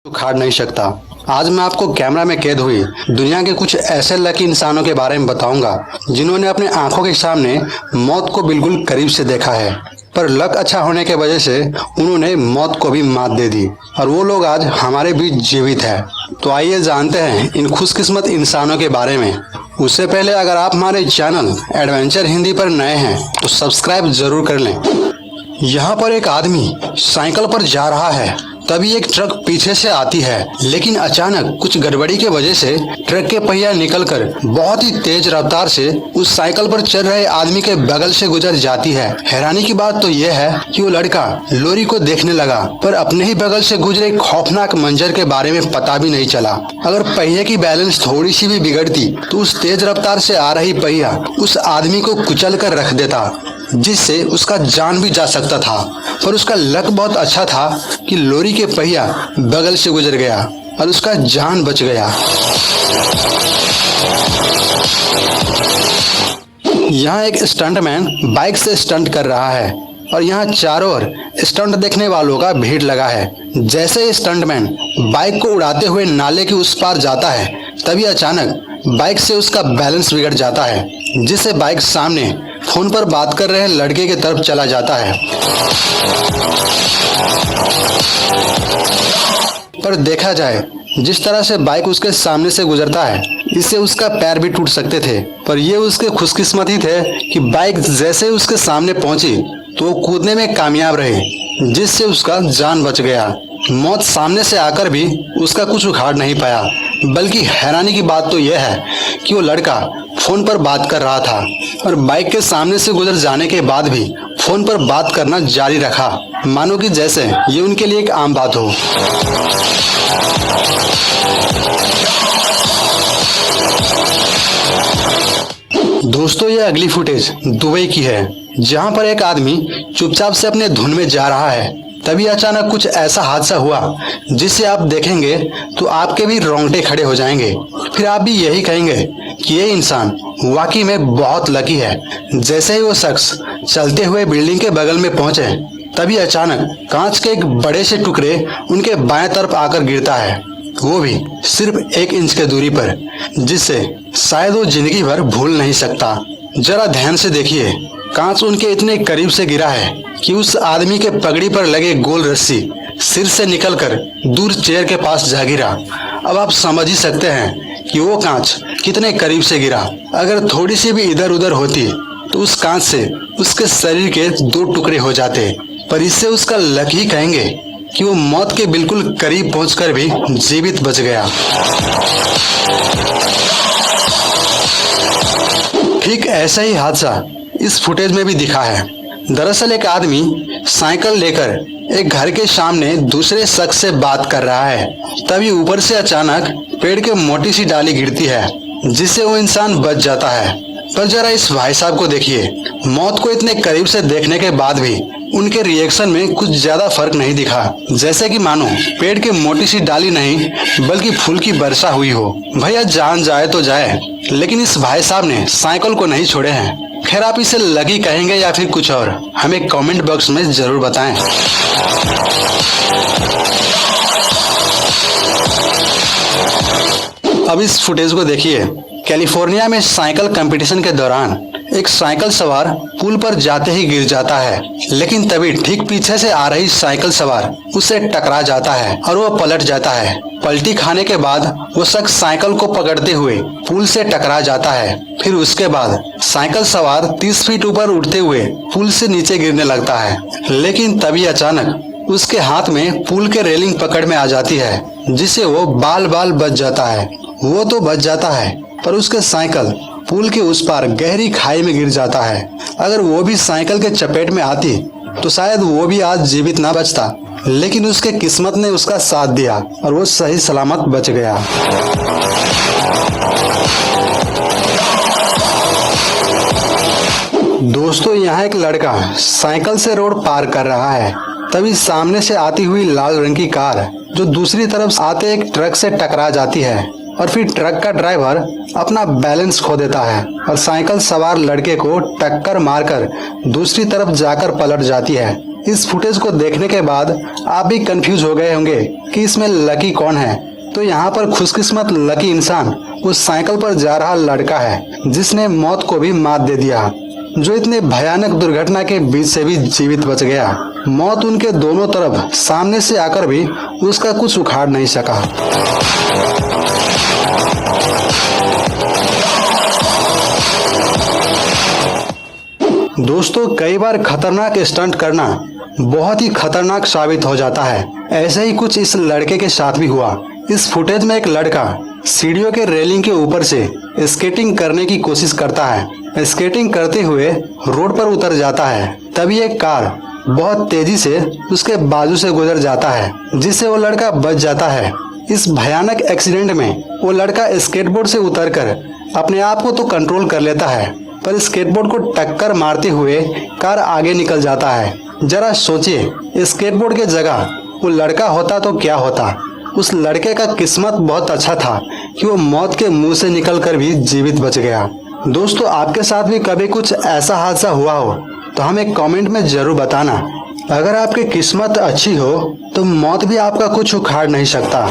उखाड़ नहीं सकता। आज मैं आपको कैमरा में कैद हुई दुनिया के कुछ ऐसे लकी इंसानों के बारे में बताऊंगा जिन्होंने अपने आंखों के सामने मौत को बिल्कुल करीब से देखा है, पर लक अच्छा होने के वजह से उन्होंने मौत को भी मात दे दी और वो लोग आज हमारे बीच जीवित है। तो आइए जानते हैं इन खुशकिस्मत इंसानों के बारे में। उससे पहले अगर आप हमारे चैनल एडवेंचर हिंदी पर नए हैं तो सब्सक्राइब जरूर कर लें। यहाँ पर एक आदमी साइकिल पर जा रहा है, तभी एक ट्रक पीछे से आती है, लेकिन अचानक कुछ गड़बड़ी के वजह से ट्रक के पहिया निकलकर बहुत ही तेज रफ्तार से उस साइकिल पर चल रहे आदमी के बगल से गुजर जाती है। हैरानी की बात तो यह है कि वो लड़का लोरी को देखने लगा, पर अपने ही बगल से गुजरे खौफनाक मंजर के बारे में पता भी नहीं चला। अगर पहिए की बैलेंस थोड़ी सी भी बिगड़ती तो उस तेज रफ्तार से आ रही पहिया उस आदमी को कुचल कर रख देता, जिससे उसका जान भी जा सकता था। पर उसका लक बहुत अच्छा था कि लोरी के पहिया बगल से गुजर गया और उसका जान बच गया। यहाँ एक स्टंटमैन बाइक से स्टंट कर रहा है और यहाँ चारों ओर स्टंट देखने वालों का भीड़ लगा है। जैसे ही स्टंटमैन बाइक को उड़ाते हुए नाले के उस पार जाता है, तभी अचानक बाइक से उसका बैलेंस बिगड़ जाता है, जिससे बाइक सामने फोन पर बात कर रहे लड़के की तरफ चला जाता है। पर देखा जाए जिस तरह से बाइक उसके सामने से गुजरता है, इससे उसका पैर भी टूट सकते थे। पर ये उसके खुशकिस्मती थे कि बाइक जैसे उसके सामने पहुंची तो वो कूदने में कामयाब रहे, जिससे उसका जान बच गया। मौत सामने से आकर भी उसका कुछ उखाड़ नहीं पाया। बल्कि हैरानी की बात तो यह है कि वो लड़का फोन पर बात कर रहा था और बाइक के सामने से गुजर जाने के बाद भी फोन पर बात करना जारी रखा, मानो कि जैसे ये उनके लिए एक आम बात हो। दोस्तों, ये अगली फुटेज दुबई की है, जहां पर एक आदमी चुपचाप से अपने धुन में जा रहा है। तभी अचानक कुछ ऐसा हादसा हुआ जिसे आप देखेंगे तो आपके भी रोंगटे खड़े हो जाएंगे। फिर आप भी यही कहेंगे कि ये इंसान वाकई में बहुत लकी है। जैसे ही वो शख्स चलते हुए बिल्डिंग के बगल में पहुंचे, तभी अचानक कांच के एक बड़े से टुकड़े उनके बाएं तरफ आकर गिरता है, वो भी सिर्फ 1 इंच के दूरी पर, जिससे शायद वो जिंदगी भर भूल नहीं सकता। जरा ध्यान से देखिए, कांच उनके इतने करीब से गिरा है कि उस आदमी के पगड़ी पर लगे गोल रस्सी सिर से निकलकर दूर चेयर के पास जा गिरा। अब आप समझ ही सकते हैं कि वो कांच कितने करीब से गिरा। अगर थोड़ी सी भी इधर उधर होती तो उस कांच से उसके शरीर के 2 टुकड़े हो जाते। पर इससे उसका लक ही कहेंगे कि वो मौत के बिल्कुल करीब पहुंचकर भी जीवित बच गया। ठीक ऐसा ही हादसा इस फुटेज में भी दिखा है। दरअसल एक आदमी साइकिल लेकर एक घर के सामने दूसरे शख्स से बात कर रहा है, तभी ऊपर से अचानक पेड़ के मोटी सी डाली गिरती है, जिससे वो इंसान बच जाता है। पर जरा इस भाई साहब को देखिए, मौत को इतने करीब से देखने के बाद भी उनके रिएक्शन में कुछ ज्यादा फर्क नहीं दिखा, जैसे कि मानो पेड़ के मोटी सी डाली नहीं बल्कि फूल की वर्षा हुई हो। भैया जान जाए तो जाए, लेकिन इस भाई साहब ने साइकिल को नहीं छोड़े हैं। खैर, आप इसे लकी कहेंगे या फिर कुछ और, हमें कमेंट बॉक्स में जरूर बताएं। अब इस फुटेज को देखिए। कैलिफोर्निया में साइकिल कंपटीशन के दौरान एक साइकिल सवार पुल पर जाते ही गिर जाता है, लेकिन तभी ठीक पीछे से आ रही साइकिल सवार उससे टकरा जाता है और वो पलट जाता है। पलटी खाने के बाद वो शख्स साइकिल को पकड़ते हुए पुल से टकरा जाता है। फिर उसके बाद साइकिल सवार 30 फीट ऊपर उड़ते हुए पुल से नीचे गिरने लगता है, लेकिन तभी अचानक उसके हाथ में पुल के रेलिंग पकड़ में आ जाती है, जिससे वो बाल बाल बच जाता है। वो तो बच जाता है, पर उसके साइकिल पुल के उस पार गहरी खाई में गिर जाता है। अगर वो भी साइकिल के चपेट में आती तो शायद वो भी आज जीवित ना बचता, लेकिन उसके किस्मत ने उसका साथ दिया और वो सही सलामत बच गया। दोस्तों, यहाँ एक लड़का साइकिल से रोड पार कर रहा है, तभी सामने से आती हुई लाल रंग की कार जो दूसरी तरफ आते एक ट्रक से टकरा जाती है और फिर ट्रक का ड्राइवर अपना बैलेंस खो देता है और साइकिल सवार लड़के को टक्कर मारकर दूसरी तरफ जाकर पलट जाती है। इस फुटेज को देखने के बाद आप भी कंफ्यूज हो गए होंगे कि इसमें लकी कौन है। तो यहाँ पर खुशकिस्मत लकी इंसान उस साइकिल पर जा रहा लड़का है जिसने मौत को भी मात दे दिया, जो इतने भयानक दुर्घटना के बीच से भी जीवित बच गया। मौत उनके दोनों तरफ सामने से आकर भी उसका कुछ उखाड़ नहीं सका। दोस्तों, कई बार खतरनाक स्टंट करना बहुत ही खतरनाक साबित हो जाता है। ऐसे ही कुछ इस लड़के के साथ भी हुआ। इस फुटेज में एक लड़का सीढ़ियों के रेलिंग के ऊपर से स्केटिंग करने की कोशिश करता है। स्केटिंग करते हुए रोड पर उतर जाता है, तभी एक कार बहुत तेजी से उसके बाजू से गुजर जाता है, जिससे वो लड़का बच जाता है। इस भयानक एक्सीडेंट में वो लड़का स्केटबोर्ड से उतरकर अपने आप को तो कंट्रोल कर लेता है, पर स्केटबोर्ड को टक्कर मारते हुए कार आगे निकल जाता है। जरा सोचिए, स्केटबोर्ड के जगह वो लड़का होता तो क्या होता। उस लड़के का किस्मत बहुत अच्छा था कि वो मौत के मुंह से निकलकर भी जीवित बच गया। दोस्तों, आपके साथ भी कभी कुछ ऐसा हादसा हुआ हो तो हमें कमेंट में जरूर बताना। अगर आपकी किस्मत अच्छी हो तो मौत भी आपका कुछ उखाड़ नहीं सकता।